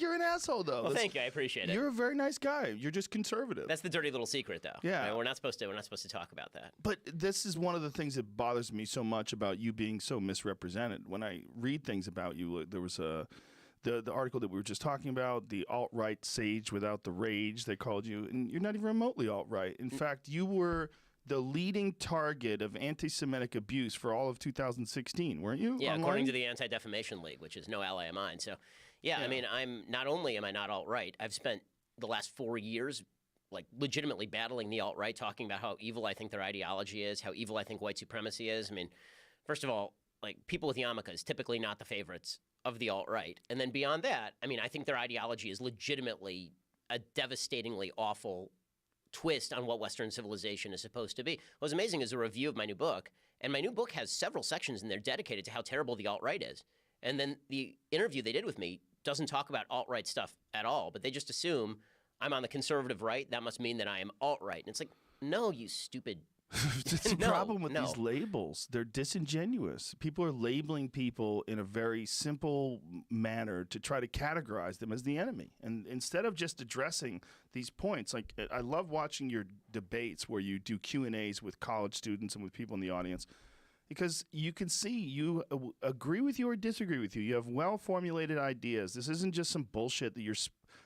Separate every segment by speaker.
Speaker 1: you're an asshole, though.
Speaker 2: Well, thank you. I appreciate it.
Speaker 1: You're a very nice guy. You're just conservative.
Speaker 2: That's the dirty little secret, though.
Speaker 1: Yeah.
Speaker 2: Right? We're not supposed to talk about that.
Speaker 1: But this is one of the things that bothers me so much about you being so misrepresented. When I read things about you, there was the article that we were just talking about, the alt-right sage without the rage, they called you, and you're not even remotely alt-right. In fact, you were the leading target of anti-Semitic abuse for all of 2016, weren't you?
Speaker 2: Yeah,
Speaker 1: online?
Speaker 2: According to the Anti-Defamation League, which is no ally of mine. So, yeah, I mean, not only am I not alt-right, I've spent the last 4 years like legitimately battling the alt-right, talking about how evil I think their ideology is, how evil I think white supremacy is. I mean, first of all, like people with yarmulkes, typically not the favorites of the alt-right. And then beyond that, I mean, I think their ideology is legitimately a devastatingly awful twist on what Western civilization is supposed to be. What was amazing is a review of my new book, and my new book has several sections in there dedicated to how terrible the alt-right is. And then the interview they did with me doesn't talk about alt-right stuff at all, but they just assume I'm on the conservative right. That must mean that I am alt-right. And it's like, no, you stupid.
Speaker 1: It's the problem with these labels. They're disingenuous. People are labeling people in a very simple manner to try to categorize them as the enemy. And instead of just addressing these points, like I love watching your debates where you do Q&As with college students and with people in the audience, because you can see you agree with you or disagree with you. You have well-formulated ideas. This isn't just some bullshit that you're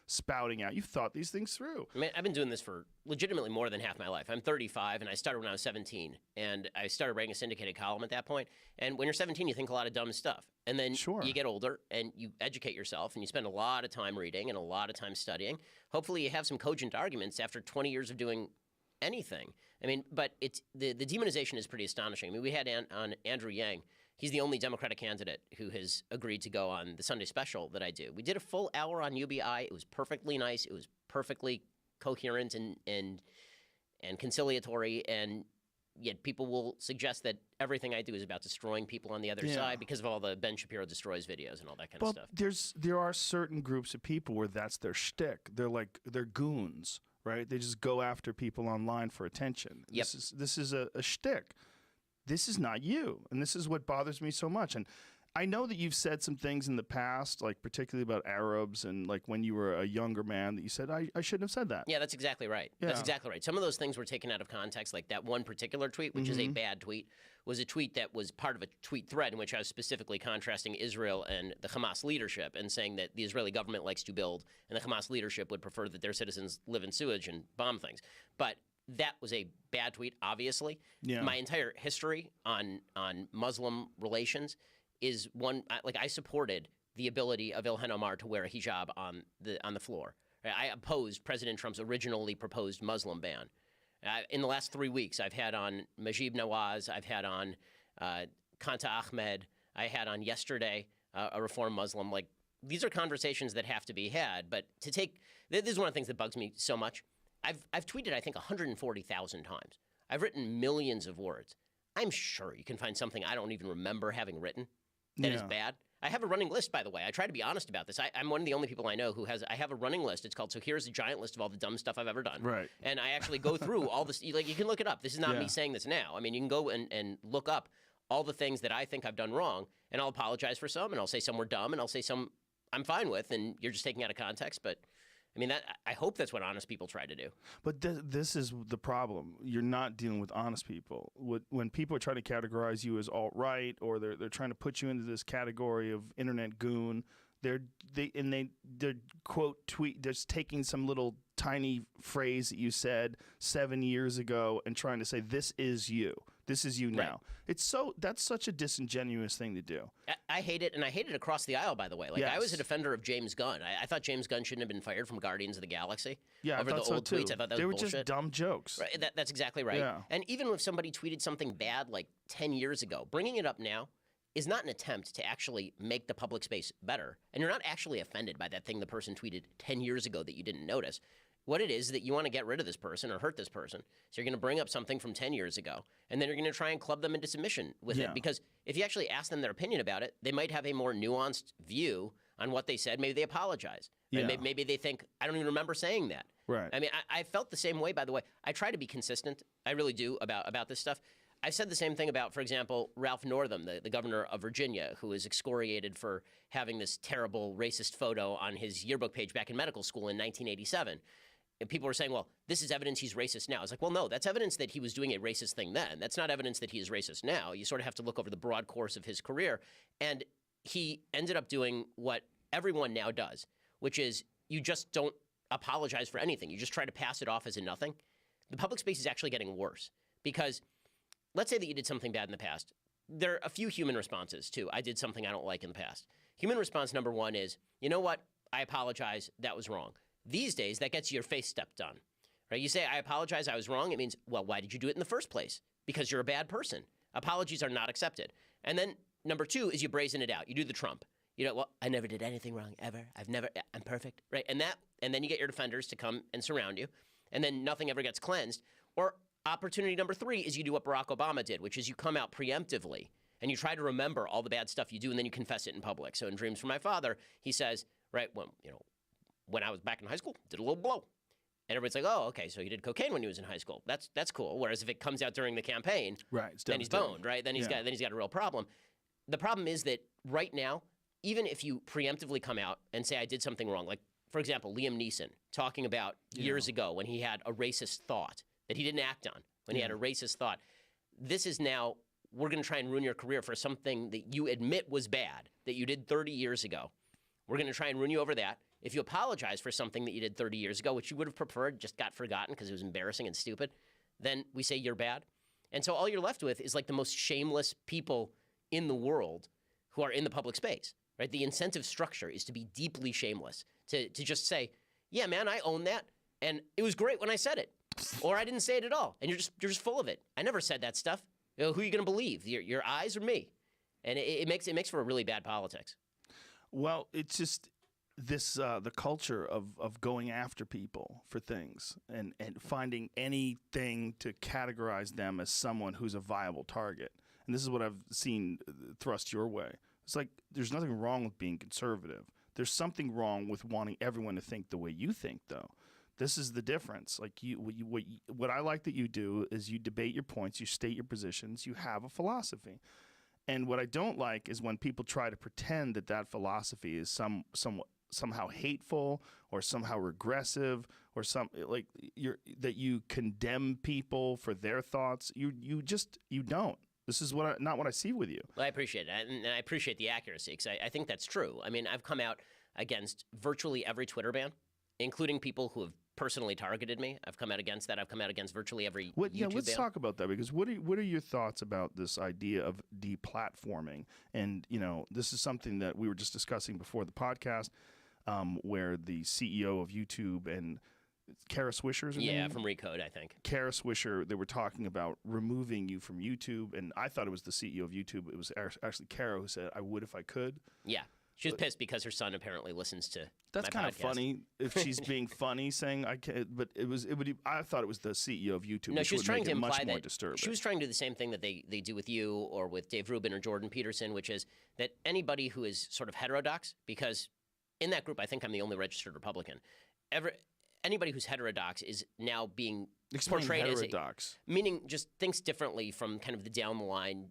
Speaker 1: spouting out. You've thought these things through.
Speaker 2: I mean, I've been doing this for legitimately more than half my life. I'm 35, and I started when I was 17. And I started writing a syndicated column at that point. And when you're 17, you think a lot of dumb stuff. And then you get older, and you educate yourself, and you spend a lot of time reading and a lot of time studying. Hopefully you have some cogent arguments after 20 years of doing anything. I mean, but it's the demonization is pretty astonishing. I mean, we had on Andrew Yang. He's the only Democratic candidate who has agreed to go on the Sunday special that I do. We did a full hour on UBI. It was perfectly nice. It was perfectly coherent and conciliatory. And yet people will suggest that everything I do is about destroying people on the other side because of all the Ben Shapiro destroys videos and all that kind of stuff.
Speaker 1: There are certain groups of people where that's their shtick. They're goons. Right? They just go after people online for attention.
Speaker 2: Yep.
Speaker 1: This is a shtick. This is not you. And this is what bothers me so much. And I know that you've said some things in the past, like particularly about Arabs and like when you were a younger man that you said, I shouldn't have said that.
Speaker 2: Yeah, that's exactly right. Yeah. That's exactly right. Some of those things were taken out of context, like that one particular tweet, which is a bad tweet, was a tweet that was part of a tweet thread in which I was specifically contrasting Israel and the Hamas leadership and saying that the Israeli government likes to build and the Hamas leadership would prefer that their citizens live in sewage and bomb things. But that was a bad tweet, obviously. Yeah. My entire history on Muslim relations is one, like I supported the ability of Ilhan Omar to wear a hijab on the floor. I opposed President Trump's originally proposed Muslim ban. In the last 3 weeks, I've had on Majib Nawaz, I've had on Kanta Ahmed, I had on yesterday a Reform Muslim. Like, these are conversations that have to be had. But to take, this is one of the things that bugs me so much. I've tweeted, I think, 140,000 times. I've written millions of words. I'm sure you can find something I don't even remember having written that is bad. I have a running list, by the way. I try to be honest about this. I'm one of the only people I know who has. I have a running list. It's called "So Here's a Giant List of All the Dumb Stuff I've Ever Done." Right. And I actually go through all this. Like, you can look it up. This is not me saying this now. I mean, you can go and look up all the things that I think I've done wrong, and I'll apologize for some, and I'll say some were dumb, and I'll say some I'm fine with, and you're just taking out of context. But I mean, I hope that's what honest people try to do.
Speaker 1: But this is the problem. You're not dealing with honest people. When people are trying to categorize you as alt-right, or they're trying to put you into this category of internet goon, they're quote tweet, just taking some little tiny phrase that you said 7 years ago and trying to say this is you. This is you now. Right. That's such a disingenuous thing to do.
Speaker 2: I hate it, and I hate it across the aisle, by the way. Like, I was a defender of James Gunn. I thought James Gunn shouldn't have been fired from Guardians of the Galaxy.
Speaker 1: Yeah,
Speaker 2: over
Speaker 1: I thought
Speaker 2: the old
Speaker 1: so too.
Speaker 2: tweets. I thought that
Speaker 1: they
Speaker 2: was
Speaker 1: were
Speaker 2: bullshit.
Speaker 1: Just dumb jokes.
Speaker 2: Right, that's exactly right. Yeah. And even if somebody tweeted something bad like 10 years ago, bringing it up now is not an attempt to actually make the public space better. And you're not actually offended by that thing the person tweeted 10 years ago that you didn't notice. What it is that you want to get rid of this person or hurt this person. So you're going to bring up something from 10 years ago, and then you're going to try and club them into submission with it. Because if you actually ask them their opinion about it, they might have a more nuanced view on what they said. Maybe they apologize. Yeah. Maybe they think, I don't even remember saying that. Right. I mean, I felt the same way, by the way. I try to be consistent. I really do about this stuff. I said the same thing about, for example, Ralph Northam, the governor of Virginia, who was excoriated for having this terrible racist photo on his yearbook page back in medical school in 1987. And people were saying, well, this is evidence he's racist now. I was like, well, no, that's evidence that he was doing a racist thing then. That's not evidence that he is racist now. You sort of have to look over the broad course of his career. And he ended up doing what everyone now does, which is you just don't apologize for anything. You just try to pass it off as a nothing. The public space is actually getting worse because let's say that you did something bad in the past. There are a few human responses, too. I did something I don't like in the past. Human response number one is, you know what? I apologize. That was wrong. These days, that gets your face stepped on. Right? You say, I apologize. I was wrong. It means, well, why did you do it in the first place? Because you're a bad person. Apologies are not accepted. And then number two is you brazen it out. You do the Trump. You know, well, I never did anything wrong ever. I'm perfect. Right? And then you get your defenders to come and surround you. And then nothing ever gets cleansed. Or opportunity number three is you do what Barack Obama did, which is you come out preemptively and you try to remember all the bad stuff you do and then you confess it in public. So in Dreams from My Father, he says, right, well, you know, when I was back in high school, did a little blow. And everybody's like, oh, okay, so he did cocaine when he was in high school. That's cool. Whereas if it comes out during the campaign,
Speaker 1: right,
Speaker 2: then he's boned, right? Then he's got a real problem. The problem is that right now, even if you preemptively come out and say I did something wrong, like for example, Liam Neeson talking about years ago when he had a racist thought that he didn't act on, when he had a racist thought. This is now, we're going to try and ruin your career for something that you admit was bad, that you did 30 years ago. We're going to try and ruin you over that. If you apologize for something that you did 30 years ago, which you would have preferred, just got forgotten because it was embarrassing and stupid, then we say you're bad. And so all you're left with is like the most shameless people in the world who are in the public space, right? The incentive structure is to be deeply shameless, to just say, yeah, man, I own that. And it was great when I said it. Or I didn't say it at all. And you're just full of it. I never said that stuff. You know, who are you going to believe? Your eyes or me? And it makes for a really bad politics.
Speaker 1: Well, it's just this the culture of going after people for things and finding anything to categorize them as someone who's a viable target. And this is what I've seen thrust your way. It's like there's nothing wrong with being conservative. There's something wrong with wanting everyone to think the way you think, though. This is the difference. Like what I like that you do is you debate your points, you state your positions, you have a philosophy. And what I don't like is when people try to pretend that that philosophy is somehow hateful or somehow regressive or that you condemn people for their thoughts. You don't. This is not what I see with you.
Speaker 2: Well, I appreciate it, and I appreciate the accuracy because I think that's true. I mean, I've come out against virtually every Twitter ban, including people who have personally targeted me. I've come out against that. I've come out against virtually every YouTube
Speaker 1: let's
Speaker 2: ban.
Speaker 1: talk about that because what are your thoughts about this idea of deplatforming? And you know, this is something that we were just discussing before the podcast, where the CEO of YouTube and Kara Swisher's name?
Speaker 2: From Recode, I think.
Speaker 1: Kara Swisher, they were talking about removing you from YouTube, and I thought it was the CEO of YouTube. It was actually Kara who said, I would if I could.
Speaker 2: Yeah. She was pissed because her son apparently listens to
Speaker 1: That's
Speaker 2: my
Speaker 1: kind
Speaker 2: podcast.
Speaker 1: of funny if she's being funny saying I can't, but I thought it was the CEO of YouTube.
Speaker 2: No, she was trying to imply that
Speaker 1: disturbing.
Speaker 2: She was trying to do the same thing that they do with you or with Dave Rubin or Jordan Peterson, which is that anybody who is sort of heterodox, because in that group I think I'm the only registered Republican. Anybody who's heterodox is now being portrayed as meaning just thinks differently from kind of the down the line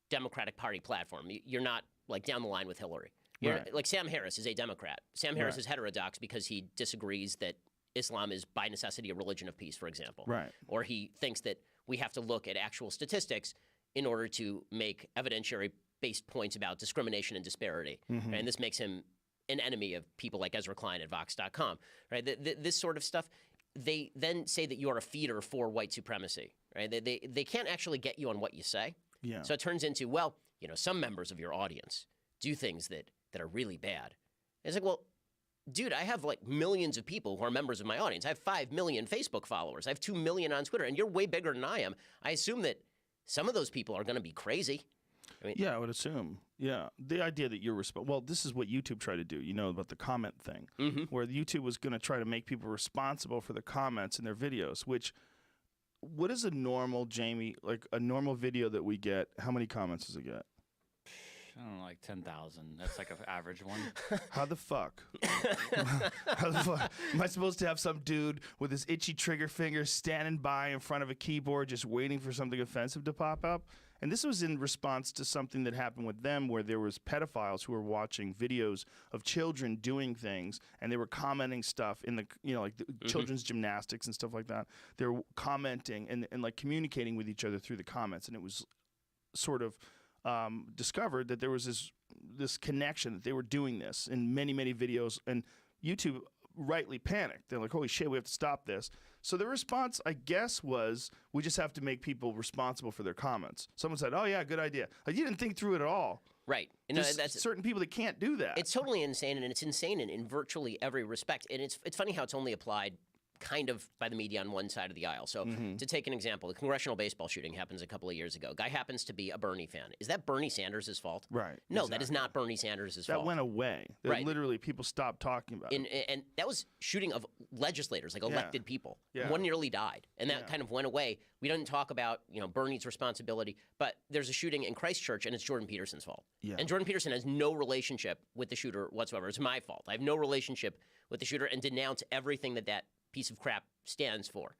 Speaker 2: Democratic Party platform. You're not like down the line with Hillary. Right. Like Sam Harris is a Democrat. Sam Harris is heterodox because he disagrees that Islam is by necessity a religion of peace, for example.
Speaker 1: Right.
Speaker 2: Or he thinks that we have to look at actual statistics in order to make evidentiary-based points about discrimination and disparity. Mm-hmm. And this makes him an enemy of people like Ezra Klein at Vox.com. Right? This sort of stuff, they then say that you are a feeder for white supremacy. Right? They can't actually get you on what you say.
Speaker 1: Yeah.
Speaker 2: So it turns into, well, you know, some members of your audience do things that are really bad. And it's like, well, dude, I have like millions of people who are members of my audience. I have 5 million Facebook followers. I have 2 million on Twitter, and you're way bigger than I am. I assume that some of those people are going to be crazy. I mean,
Speaker 1: yeah, I would assume. Yeah. The idea that you're well, this is what YouTube tried to do, you know, about the comment thing, where YouTube was going to try to make people responsible for the comments in their videos, which, what is a normal, Jamie, like a normal video that we get, how many comments does it get?
Speaker 3: I don't know, like 10,000. That's like an average one.
Speaker 1: How the fuck? How the fuck? Am I supposed to have some dude with his itchy trigger finger standing by in front of a keyboard just waiting for something offensive to pop up? And this was in response to something that happened with them where there was pedophiles who were watching videos of children doing things and they were commenting stuff in the, like the children's gymnastics and stuff like that. They were commenting and like communicating with each other through the comments. And it was sort of discovered that there was this connection, that they were doing this in many, many videos. And YouTube rightly panicked. They're like, holy shit, we have to stop this. So the response, I guess, was we just have to make people responsible for their comments. Someone said, oh, yeah, good idea. Like, you didn't think through it at all.
Speaker 2: Right.
Speaker 1: There's certain people that can't do that.
Speaker 2: It's totally insane, and it's insane in virtually every respect. And it's funny how it's only applied kind of by the media on one side of the aisle. So to take an example, the congressional baseball shooting happens a couple of years ago. Guy happens to be a Bernie fan. Is that Bernie Sanders' fault?
Speaker 1: Right.
Speaker 2: No, that is not Bernie Sanders' fault.
Speaker 1: That went away.
Speaker 2: Right.
Speaker 1: Literally, people stopped talking about it.
Speaker 2: And that was shooting of legislators, like elected people.
Speaker 1: Yeah.
Speaker 2: One nearly died, and that kind of went away. We didn't talk about Bernie's responsibility, but there's a shooting in Christchurch, and it's Jordan Peterson's fault.
Speaker 1: Yeah.
Speaker 2: And Jordan Peterson has no relationship with the shooter whatsoever. It's my fault. I have no relationship with the shooter, and denounce everything that piece of crap stands for.